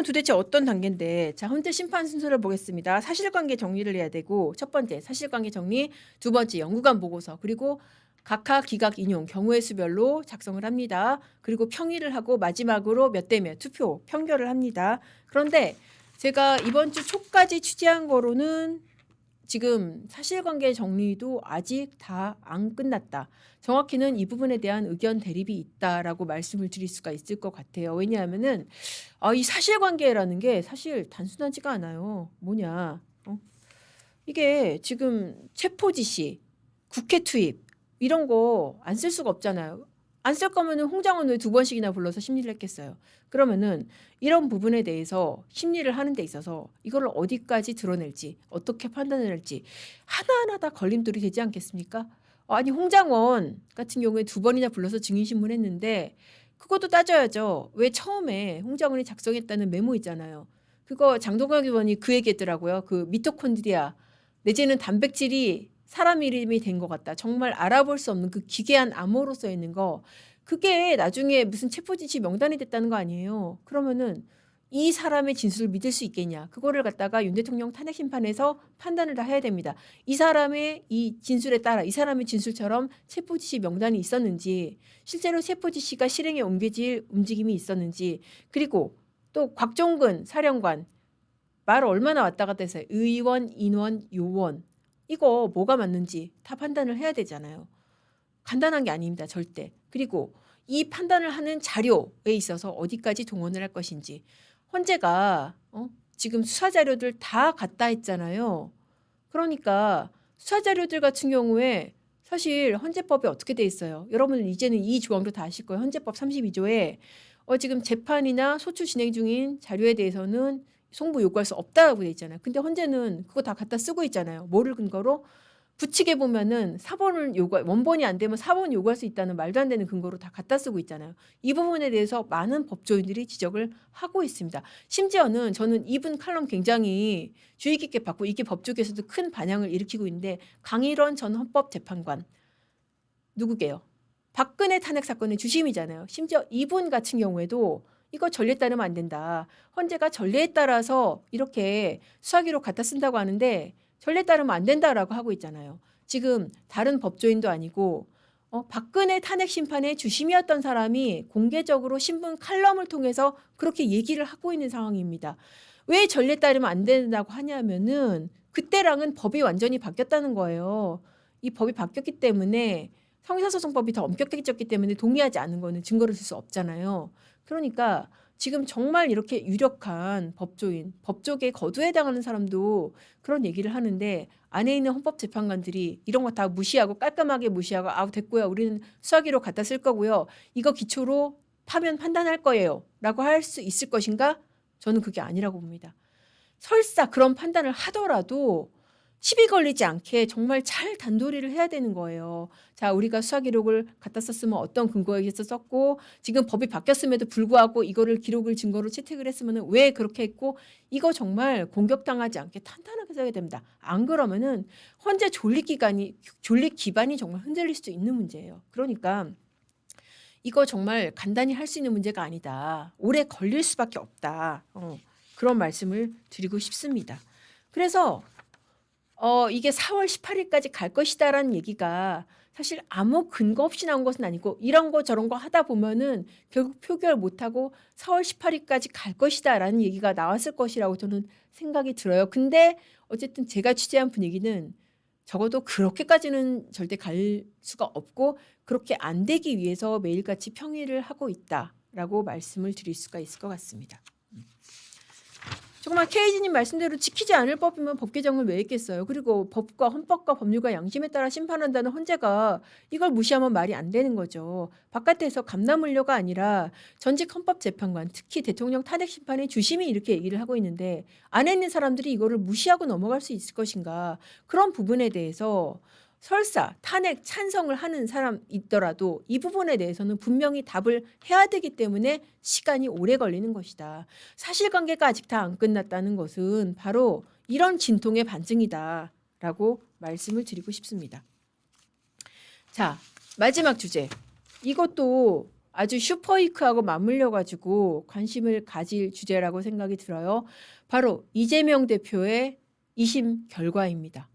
도대체 어떤 단계인데? 자, 헌재 심판 순서를 보겠습니다. 사실관계 정리를 해야 되고, 첫 번째 사실관계 정리, 두 번째 연구관 보고서, 그리고 각하 기각 인용 경우의 수별로 작성을 합니다. 그리고 평의를 하고 마지막으로 몇 대 몇 투표 평결을 합니다. 그런데 제가 이번 주 초까지 취재한 거로는 지금 사실관계 정리도 아직 다 안 끝났다. 정확히는 이 부분에 대한 의견 대립이 있다라고 말씀을 드릴 수가 있을 것 같아요. 왜냐하면은 이 사실관계라는 게 사실 단순하지가 않아요. 뭐냐? 이게 지금 체포 지시, 국회 투입 이런 거 안 쓸 수가 없잖아요. 안 쓸 거면은 홍장원 왜 두 번씩이나 불러서 심리를 했겠어요. 그러면은 이런 부분에 대해서 심리를 하는 데 있어서 이거를 어디까지 드러낼지 어떻게 판단을 할지 하나하나 다 걸림돌이 되지 않겠습니까? 아니 홍장원 같은 경우에 두 번이나 불러서 증인신문했는데 그것도 따져야죠. 왜 처음에 홍장원이 작성했다는 메모 있잖아요. 그거 장동혁 의원이 그 얘기했더라고요. 그 미토콘드리아 내지는 단백질이 사람 이름이 된 것 같다. 정말 알아볼 수 없는 그 기괴한 암호로 써 있는 거. 그게 나중에 무슨 체포지시 명단이 됐다는 거 아니에요. 그러면은 이 사람의 진술을 믿을 수 있겠냐. 그거를 갖다가 윤 대통령 탄핵 심판에서 판단을 다 해야 됩니다. 이 사람의 이 진술에 따라 이 사람의 진술처럼 체포지시 명단이 있었는지 실제로 체포지시가 실행에 옮겨질 움직임이 있었는지 그리고 또 곽종근 사령관 말 얼마나 왔다 갔다 해서 의원, 인원, 요원 이거 뭐가 맞는지 다 판단을 해야 되잖아요. 간단한 게 아닙니다. 절대. 그리고 이 판단을 하는 자료에 있어서 어디까지 동원을 할 것인지 헌재가 지금 수사 자료들 다 갖다 했잖아요. 그러니까 수사 자료들 같은 경우에 사실 헌재법이 어떻게 돼 있어요. 여러분 이제는 이 조항도 다 아실 거예요. 헌재법 32조에 지금 재판이나 소추 진행 중인 자료에 대해서는 송부 요구할 수 없다고 돼 있잖아요. 근데 헌재는 그거 다 갖다 쓰고 있잖아요. 뭐를 근거로? 부칙에 보면은 원본이 안 되면 4번 요구할 수 있다는 말도 안 되는 근거로 다 갖다 쓰고 있잖아요. 이 부분에 대해서 많은 법조인들이 지적을 하고 있습니다. 심지어는 저는 이분 칼럼 굉장히 주의 깊게 봤고 이게 법조계에서도 큰 반향을 일으키고 있는데 강일원 전 헌법재판관 누구게요? 박근혜 탄핵 사건의 주심이잖아요. 심지어 이분 같은 경우에도 이거 전례에 따르면 안 된다. 헌재가 전례에 따라서 이렇게 수사기록 갖다 쓴다고 하는데 전례에 따르면 안 된다라고 하고 있잖아요. 지금 다른 법조인도 아니고 박근혜 탄핵 심판의 주심이었던 사람이 공개적으로 신문 칼럼을 통해서 그렇게 얘기를 하고 있는 상황입니다. 왜 전례에 따르면 안 된다고 하냐면은 그때랑은 법이 완전히 바뀌었다는 거예요. 이 법이 바뀌었기 때문에 형사소송법이 더 엄격해졌기 때문에 동의하지 않은 거는 증거를 줄 수 없잖아요. 그러니까 지금 정말 이렇게 유력한 법조인, 법조계 거두에 해당하는 사람도 그런 얘기를 하는데 안에 있는 헌법재판관들이 이런 거 다 무시하고 깔끔하게 무시하고 아우 됐고요. 우리는 수사기록 갖다 쓸 거고요. 이거 기초로 파면 판단할 거예요. 라고 할 수 있을 것인가? 저는 그게 아니라고 봅니다. 설사 그런 판단을 하더라도 시비 걸리지 않게 정말 잘 단도리를 해야 되는 거예요. 자, 우리가 수사 기록을 갖다 썼으면 어떤 근거에 의해서 썼고 지금 법이 바뀌었음에도 불구하고 이거를 기록을 증거로 채택을 했으면 왜 그렇게 했고 이거 정말 공격당하지 않게 탄탄하게 써야 됩니다. 안 그러면은 헌재 존립 기반이 정말 흔들릴 수도 있는 문제예요. 그러니까 이거 정말 간단히 할 수 있는 문제가 아니다. 오래 걸릴 수밖에 없다. 그런 말씀을 드리고 싶습니다. 그래서 이게 4월 18일까지 갈 것이다라는 얘기가 사실 아무 근거 없이 나온 것은 아니고 이런 거 저런 거 하다 보면은 결국 표결 못하고 4월 18일까지 갈 것이다라는 얘기가 나왔을 것이라고 저는 생각이 들어요. 근데 어쨌든 제가 취재한 분위기는 적어도 그렇게까지는 절대 갈 수가 없고 그렇게 안 되기 위해서 매일같이 평의를 하고 있다라고 말씀을 드릴 수가 있을 것 같습니다. 정말 케이지님 말씀대로 지키지 않을 법이면 법 개정을 왜 했겠어요. 그리고 법과 헌법과 법률과 양심에 따라 심판한다는 헌재가 이걸 무시하면 말이 안 되는 거죠. 바깥에서 감나물려가 아니라 전직 헌법재판관 특히 대통령 탄핵 심판의 주심이 이렇게 얘기를 하고 있는데 안에 있는 사람들이 이거를 무시하고 넘어갈 수 있을 것인가. 그런 부분에 대해서 설사 탄핵 찬성을 하는 사람 있더라도 이 부분에 대해서는 분명히 답을 해야 되기 때문에 시간이 오래 걸리는 것이다. 사실관계가 아직 다 안 끝났다는 것은 바로 이런 진통의 반증이다라고 말씀을 드리고 싶습니다. 자, 마지막 주제. 이것도 아주 슈퍼위크하고 맞물려 가지고 관심을 가질 주제라고 생각이 들어요. 바로 이재명 대표의 2심 결과입니다.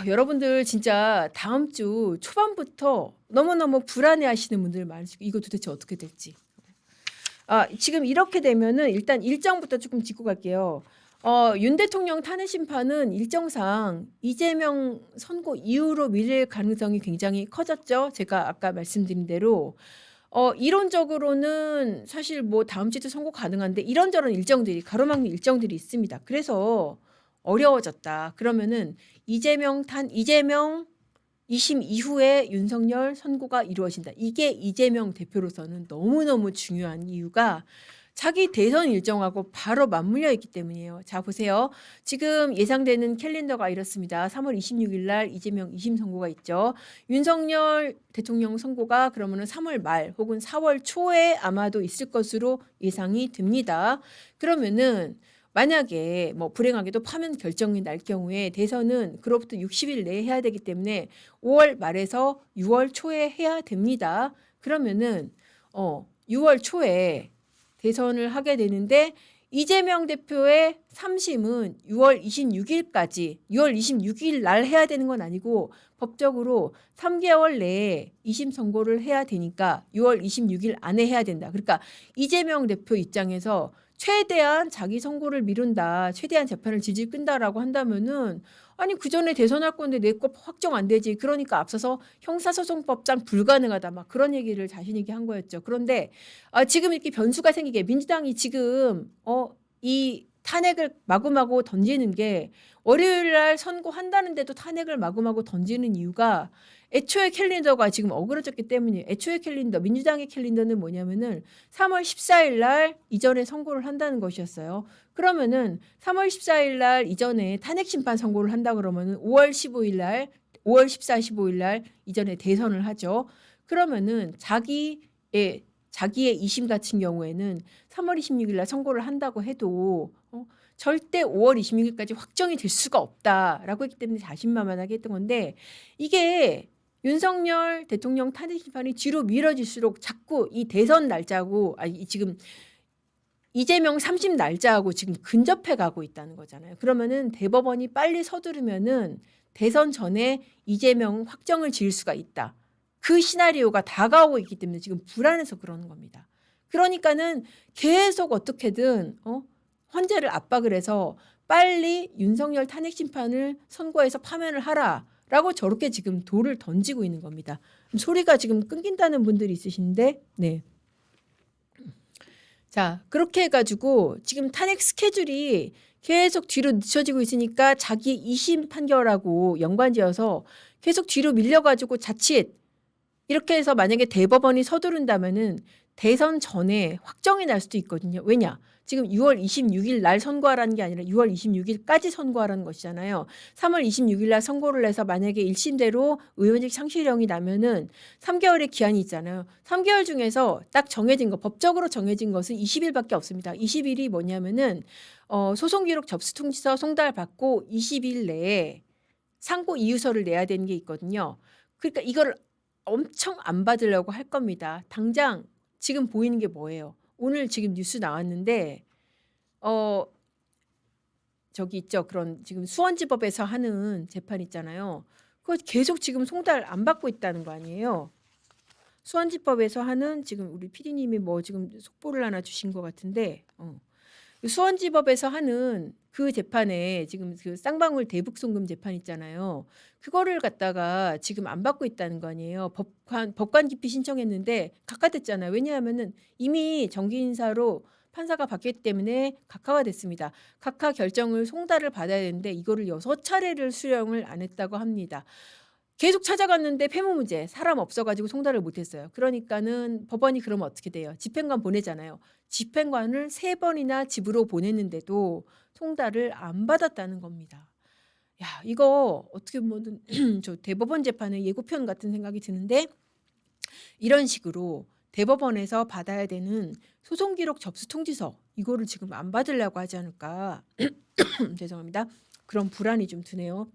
여러분들 진짜 다음 주 초반부터 너무너무 불안해하시는 분들 많으시고 이거 도대체 어떻게 될지. 지금 이렇게 되면은 일단 일정부터 조금 짚고 갈게요. 윤 대통령 탄핵 심판은 일정상 이재명 선고 이후로 밀릴 가능성이 굉장히 커졌죠. 제가 아까 말씀드린 대로 이론적으로는 사실 뭐 다음 주도 선고 가능한데 이런저런 일정들이 가로막는 일정들이 있습니다. 그래서 어려워졌다. 그러면은 이재명 2심 이후에 윤석열 선고가 이루어진다. 이게 이재명 대표로서는 너무너무 중요한 이유가 자기 대선 일정하고 바로 맞물려 있기 때문이에요. 자, 보세요. 지금 예상되는 캘린더가 이렇습니다. 3월 26일 날 이재명 2심 선고가 있죠. 윤석열 대통령 선고가 그러면은 3월 말 혹은 4월 초에 아마도 있을 것으로 예상이 됩니다. 그러면은 만약에 뭐 불행하게도 파면 결정이 날 경우에 대선은 그로부터 60일 내에 해야 되기 때문에 5월 말에서 6월 초에 해야 됩니다. 그러면은 6월 초에 대선을 하게 되는데 이재명 대표의 3심은 6월 26일까지 6월 26일 날 해야 되는 건 아니고 법적으로 3개월 내에 2심 선고를 해야 되니까 6월 26일 안에 해야 된다. 그러니까 이재명 대표 입장에서 최대한 자기 선고를 미룬다. 최대한 재판을 질질 끈다라고 한다면은 아니 그 전에 대선할 건데 내 거 확정 안 되지. 그러니까 앞서서 형사소송법상 불가능하다. 막 그런 얘기를 자신 있게 한 거였죠. 그런데 지금 이렇게 변수가 생기게 민주당이 지금 이 탄핵을 마구마구 던지는 게 월요일 날 선고한다는데도 탄핵을 마구마구 던지는 이유가 애초에 캘린더가 지금 어그러졌기 때문이에요. 애초에 캘린더, 민주당의 캘린더는 뭐냐면은 3월 14일 날 이전에 선고를 한다는 것이었어요. 그러면은 3월 14일 날 이전에 탄핵 심판 선고를 한다 그러면은 5월 15일 날, 5월 14, 15일 날 이전에 대선을 하죠. 그러면은 자기의 2심 같은 경우에는 3월 26일 날 선고를 한다고 해도 절대 5월 26일까지 확정이 될 수가 없다라고 했기 때문에 자신만만하게 했던 건데 이게 윤석열 대통령 탄핵 심판이 뒤로 미뤄질수록 자꾸 이 대선 날짜하고 지금 이재명 3심 날짜하고 지금 근접해 가고 있다는 거잖아요. 그러면은 대법원이 빨리 서두르면은 대선 전에 이재명 확정을 지을 수가 있다. 그 시나리오가 다가오고 있기 때문에 지금 불안해서 그러는 겁니다. 그러니까는 계속 어떻게든 헌재를 압박을 해서 빨리 윤석열 탄핵 심판을 선고해서 파면을 하라라고 저렇게 지금 돌을 던지고 있는 겁니다. 소리가 지금 끊긴다는 분들이 있으신데, 네. 자, 그렇게 해가지고 지금 탄핵 스케줄이 계속 뒤로 늦춰지고 있으니까 자기 2심 판결하고 연관지어서 계속 뒤로 밀려가지고 자칫 이렇게 해서 만약에 대법원이 서두른다면은 대선 전에 확정이 날 수도 있거든요. 왜냐? 지금 6월 26일 날 선고하라는 게 아니라 6월 26일까지 선고하라는 것이잖아요. 3월 26일 날 선고를 해서 만약에 1심대로 의원직 상실형이 나면은 3개월의 기한이 있잖아요. 3개월 중에서 딱 정해진 거, 법적으로 정해진 것은 20일밖에 없습니다. 20일이 뭐냐면은 소송기록 접수통지서 송달받고 20일 내에 상고 이유서를 내야 되는 게 있거든요. 그러니까 이걸 엄청 안 받으려고 할 겁니다. 당장 지금 보이는 게 뭐예요? 오늘 지금 뉴스 나왔는데 저기 있죠. 그런 지금 수원지법에서 하는 재판 있잖아요. 그거 계속 지금 송달 안 받고 있다는 거 아니에요? 수원지법에서 하는 지금 우리 PD님이 뭐 지금 속보를 하나 주신 것 같은데 수원지법에서 하는 그 재판에 지금 그 쌍방울 대북송금 재판 있잖아요. 그거를 갖다가 지금 안 받고 있다는 거 아니에요. 법관 기피 신청했는데 각하됐잖아요. 왜냐하면은 이미 정기 인사로 판사가 바뀌었기 때문에 각하가 됐습니다. 각하 결정을 송달을 받아야 되는데 이거를 6차례를 수령을 안 했다고 합니다. 계속 찾아갔는데 폐무문제 사람 없어가지고 송달을 못했어요. 그러니까는 법원이 그러면 어떻게 돼요? 집행관 보내잖아요. 집행관을 3번이나 집으로 보냈는데도 송달을 안 받았다는 겁니다. 야, 이거 어떻게 보면 저 대법원 재판의 예고편 같은 생각이 드는데 이런 식으로 대법원에서 받아야 되는 소송기록 접수 통지서 이거를 지금 안 받으려고 하지 않을까 죄송합니다. 그런 불안이 좀 드네요.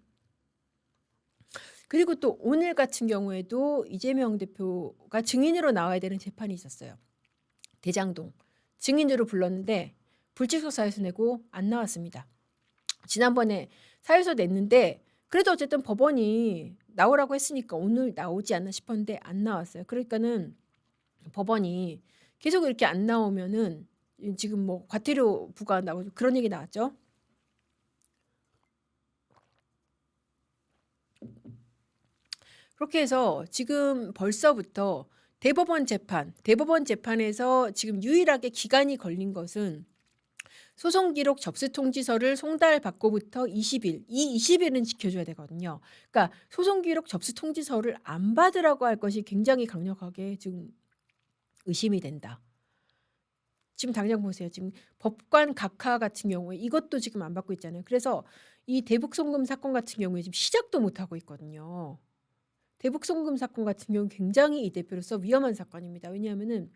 그리고 또 오늘 같은 경우에도 이재명 대표가 증인으로 나와야 되는 재판이 있었어요. 대장동. 증인으로 불렀는데 불출석 사유서 내고 안 나왔습니다. 지난번에 사유서 냈는데 그래도 어쨌든 법원이 나오라고 했으니까 오늘 나오지 않나 싶었는데 안 나왔어요. 그러니까는 법원이 계속 이렇게 안 나오면은 지금 뭐 과태료 부과 나오고 그런 얘기 나왔죠. 그렇게 해서 지금 벌써부터 대법원 재판에서 지금 유일하게 기간이 걸린 것은 소송 기록 접수 통지서를 송달받고부터 20일, 이 20일은 지켜줘야 되거든요. 그러니까 소송 기록 접수 통지서를 안 받으라고 할 것이 굉장히 강력하게 지금 의심이 된다. 지금 당장 보세요. 지금 법관 각하 같은 경우에 이것도 지금 안 받고 있잖아요. 그래서 이 대북송금 사건 같은 경우에 지금 시작도 못 하고 있거든요. 대북송금 사건 같은 경우 굉장히 이 대표로서 위험한 사건입니다. 왜냐하면은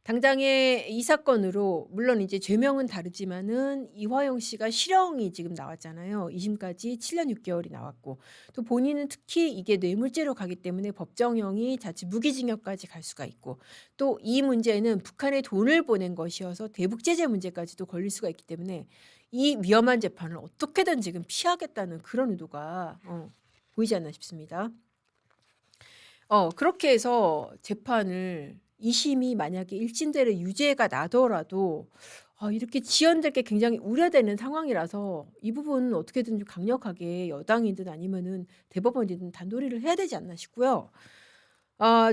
당장에 이 사건으로 물론 이제 죄명은 다르지만은 이화영 씨가 실형이 지금 나왔잖아요. 2심까지 7년 6개월이 나왔고 또 본인은 특히 이게 뇌물죄로 가기 때문에 법정형이 자칫 무기징역까지 갈 수가 있고 또 이 문제는 북한에 돈을 보낸 것이어서 대북제재 문제까지도 걸릴 수가 있기 때문에 이 위험한 재판을 어떻게든 지금 피하겠다는 그런 의도가 보이지 않나 싶습니다. 그렇게 해서 재판을 2심이 만약에 1심대로 유죄가 나더라도 이렇게 지연될 게 굉장히 우려되는 상황이라서 이 부분은 어떻게든 좀 강력하게 여당이든 아니면은 대법원이든 단도리를 해야 되지 않나 싶고요.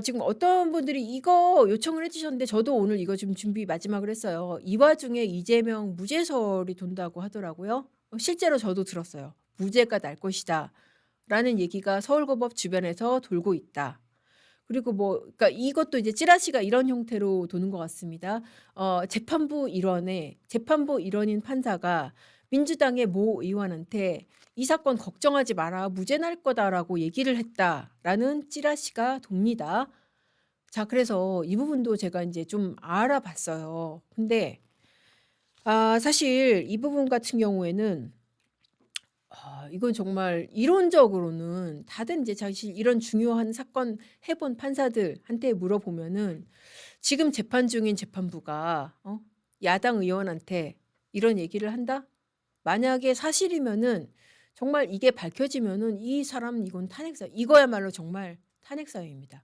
지금 어떤 분들이 이거 요청을 해주셨는데 저도 오늘 이거 좀 준비 마지막으로 했어요. 이 와중에 이재명 무죄설이 돈다고 하더라고요. 실제로 저도 들었어요. 무죄가 날 것이다. 라는 얘기가 서울고법 주변에서 돌고 있다. 그리고 그러니까 이것도 이제 찌라시가 이런 형태로 도는 것 같습니다. 재판부 일원인 판사가 민주당의 모 의원한테 이 사건 걱정하지 마라. 무죄 날 거다라고 얘기를 했다라는 찌라시가 돕니다. 자, 그래서 이 부분도 제가 이제 좀 알아봤어요. 근데 사실 이 부분 같은 경우에는 이건 정말 이론적으로는 다들 이제 사실 이런 중요한 사건 해본 판사들한테 물어보면은 지금 재판 중인 재판부가 야당 의원한테 이런 얘기를 한다? 만약에 사실이면은 정말 이게 밝혀지면은 이 사람 이건 탄핵사 이거야말로 정말 탄핵사유입니다.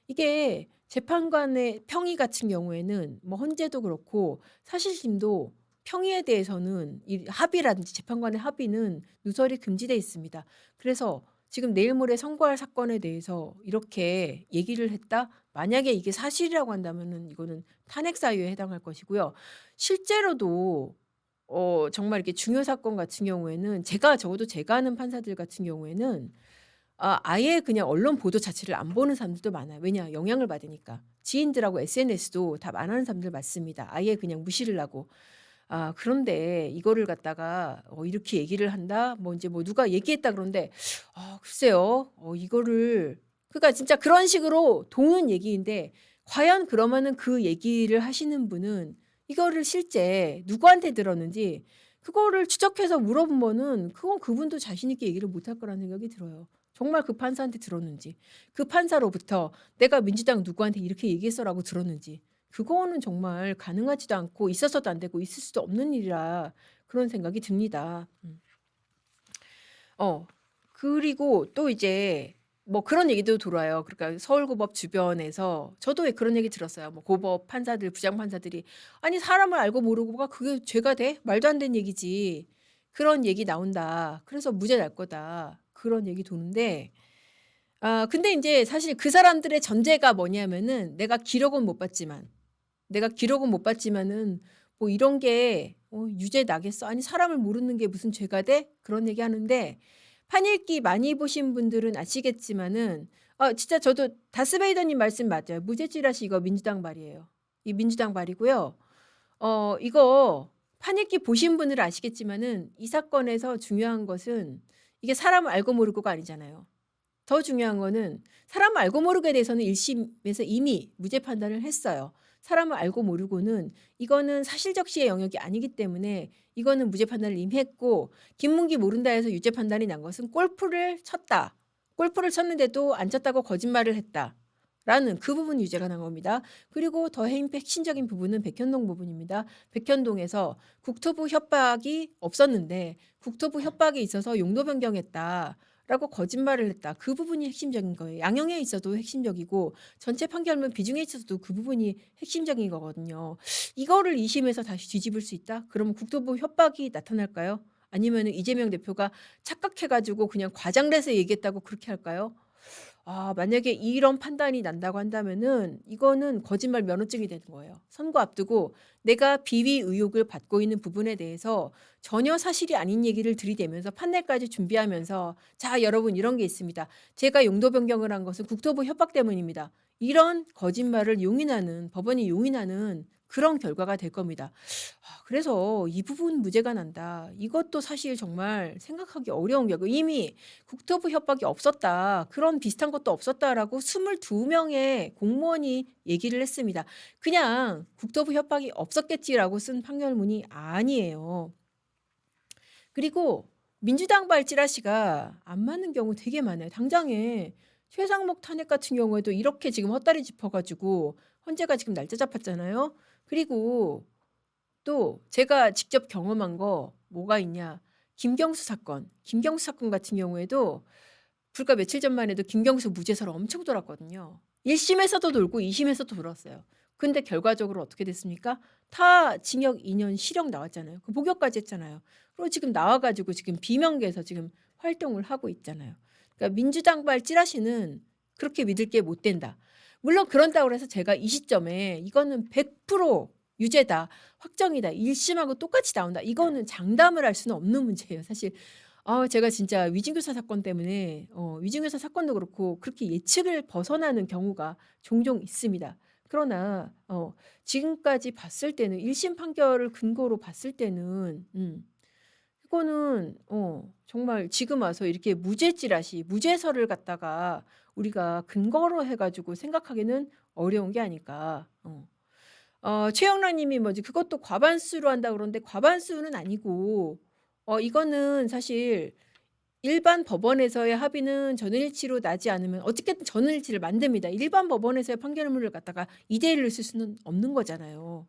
이게 재판관의 평의 같은 경우에는 뭐 헌재도 그렇고 사실심도 평의에 대해서는 이 합의라든지 재판관의 합의는 누설이 금지돼 있습니다. 그래서 지금 내일 모레 선고할 사건에 대해서 이렇게 얘기를 했다? 만약에 이게 사실이라고 한다면은 이거는 탄핵 사유에 해당할 것이고요. 실제로도 정말 이렇게 중요 사건 같은 경우에는 적어도 제가 아는 판사들 같은 경우에는 아예 그냥 언론 보도 자체를 안 보는 사람들도 많아요. 왜냐? 영향을 받으니까. 지인들하고 SNS도 답 안 하는 사람들 많습니다. 아예 그냥 무시를 하고. 그런데 이거를 갖다가 이렇게 얘기를 한다? 뭐 이제 뭐 누가 얘기했다 그러는데 글쎄요. 이거를 그러니까 진짜 그런 식으로 도는 얘기인데 과연 그러면은 그 얘기를 하시는 분은 이거를 실제 누구한테 들었는지 그거를 추적해서 물어보면은 그건 그분도 자신 있게 얘기를 못할 거라는 생각이 들어요. 정말 그 판사한테 들었는지 그 판사로부터 내가 민주당 누구한테 이렇게 얘기했어라고 들었는지 그거는 정말 가능하지도 않고 있어서도 안 되고 있을 수도 없는 일이라 그런 생각이 듭니다. 그리고 또 이제 뭐 그런 얘기도 돌아요. 그러니까 서울고법 주변에서 저도 왜 그런 얘기 들었어요. 뭐 고법 판사들, 부장판사들이 아니 사람을 알고 모르고가 그게 죄가 돼? 말도 안 되는 얘기지. 그런 얘기 나온다. 그래서 무죄 날 거다. 그런 얘기 도는데 근데 이제 사실 그 사람들의 전제가 뭐냐면은 내가 기록은 못 봤지만은 뭐 이런 게 유죄 나겠어? 아니 사람을 모르는 게 무슨 죄가 돼? 그런 얘기 하는데 판읽기 많이 보신 분들은 아시겠지만은 진짜 저도 다스베이더님 말씀 맞아요. 무죄찌라시 이거 민주당 발이에요. 이 민주당 발이고요. 이거 판읽기 보신 분들은 아시겠지만은 이 사건에서 중요한 것은 이게 사람을 알고 모르고가 아니잖아요. 더 중요한 거는 사람을 알고 모르게 대해서는 1심에서 이미 무죄 판단을 했어요. 사람을 알고 모르고는 이거는 사실적시의 영역이 아니기 때문에 이거는 무죄 판단을 이미 했고 김문기 모른다 해서 유죄 판단이 난 것은 골프를 쳤다. 골프를 쳤는데도 안 쳤다고 거짓말을 했다라는 그 부분 유죄가 난 겁니다. 그리고 더 핵심적인 부분은 백현동 부분입니다. 백현동에서 국토부 협박이 없었는데 국토부 협박이 있어서 용도 변경했다라고 거짓말을 했다. 그 부분이 핵심적인 거예요. 양형에 있어도 핵심적이고 전체 판결문 비중에 있어서도 그 부분이 핵심적인 거거든요. 이거를 2심에서 다시 뒤집을 수 있다? 그러면 국토부 협박이 나타날까요? 아니면은 이재명 대표가 착각해가지고 그냥 과장돼서 얘기했다고 그렇게 할까요? 만약에 이런 판단이 난다고 한다면은 이거는 거짓말 면허증이 되는 거예요. 선거 앞두고 내가 비위 의혹을 받고 있는 부분에 대해서 전혀 사실이 아닌 얘기를 들이대면서 판넬까지 준비하면서 자, 여러분 이런 게 있습니다. 제가 용도 변경을 한 것은 국토부 협박 때문입니다. 이런 거짓말을 용인하는 법원이 용인하는 그런 결과가 될 겁니다. 그래서 이 부분 무죄가 난다. 이것도 사실 정말 생각하기 어려운 게 이미 국토부 협박이 없었다. 그런 비슷한 것도 없었다라고 22명의 공무원이 얘기를 했습니다. 그냥 국토부 협박이 없었겠지라고 쓴 판결문이 아니에요. 그리고 민주당발 찌라시가 안 맞는 경우 되게 많아요. 당장에 최상목 탄핵 같은 경우에도 이렇게 지금 헛다리 짚어가지고 헌재가 지금 날짜 잡았잖아요. 그리고 또 제가 직접 경험한 거 뭐가 있냐. 김경수 사건 같은 경우에도 불과 며칠 전만 해도 김경수 무죄설 엄청 돌았거든요. 1심에서도 돌고 2심에서도 돌았어요. 근데 결과적으로 어떻게 됐습니까? 다 징역 2년 실형 나왔잖아요. 그 복역까지 했잖아요. 그리고 지금 나와가지고 지금 비명계에서 지금 활동을 하고 있잖아요. 그러니까 민주당발 찌라시는 그렇게 믿을 게 못 된다. 물론 그런다고 해서 제가 이 시점에 이거는 100% 유죄다, 확정이다, 1심하고 똑같이 나온다. 이거는 장담을 할 수는 없는 문제예요. 사실 제가 진짜 위증교사 사건 때문에 위증교사 사건도 그렇고 그렇게 예측을 벗어나는 경우가 종종 있습니다. 그러나 지금까지 봤을 때는 1심 판결을 근거로 봤을 때는 이거는 정말 지금 와서 이렇게 무죄찌라시, 무죄설을 갖다가 우리가 근거로 해가지고 생각하기는 어려운 게 아닐까. 최영란 님이 뭐지 그것도 과반수로 한다 그러는데 과반수는 아니고 이거는 사실 일반 법원에서의 합의는 전원일치로 나지 않으면 어떻게든 전원일치를 만듭니다. 일반 법원에서의 판결문을 갖다가 2대 1로 쓸 수는 없는 거잖아요.